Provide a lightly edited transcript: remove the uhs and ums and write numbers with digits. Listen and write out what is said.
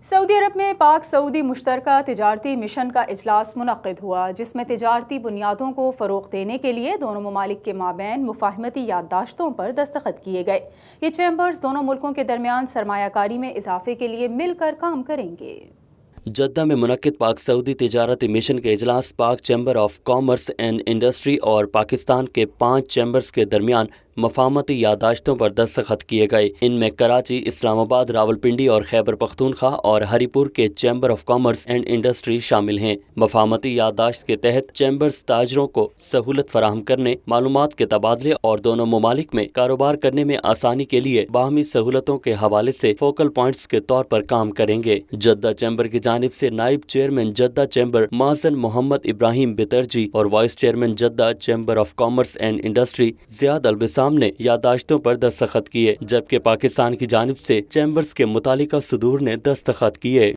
سعودی عرب میں پاک سعودی مشترکہ تجارتی مشن کا اجلاس منعقد ہوا، جس میں تجارتی بنیادوں کو فروغ دینے کے لیے دونوں ممالک کے مابین مفاہمتی یادداشتوں پر دستخط کیے گئے۔ یہ چیمبرز دونوں ملکوں کے درمیان سرمایہ کاری میں اضافے کے لیے مل کر کام کریں گے۔ جدہ میں منعقد پاک سعودی تجارتی مشن کے اجلاس پاک chamber of commerce and industry اور پاکستان کے 5 چیمبرز کے درمیان مفاہمتی یادداشتوں پر دستخط کیے گئے۔ ان میں کراچی، اسلام آباد، راولپنڈی اور خیبر پختونخوا اور ہری پور کے chamber of commerce and industry شامل ہیں۔ مفاہمتی یادداشت کے تحت چیمبرز تاجروں کو سہولت فراہم کرنے، معلومات کے تبادلے اور دونوں ممالک میں کاروبار کرنے میں آسانی کے لیے باہمی سہولتوں کے حوالے سے فوکل پوائنٹس کے طور پر کام کریں گے۔ جدہ چیمبر کی جانب سے نائب چیئرمین جدہ چیمبر مازن محمد ابراہیم بترجی اور vice chairman Jeddah chamber of commerce and industry زیاد البسام نے یادداشتوں پر دستخط کیے، جبکہ پاکستان کی جانب سے چیمبرز کے متعلقہ صدور نے دستخط کیے۔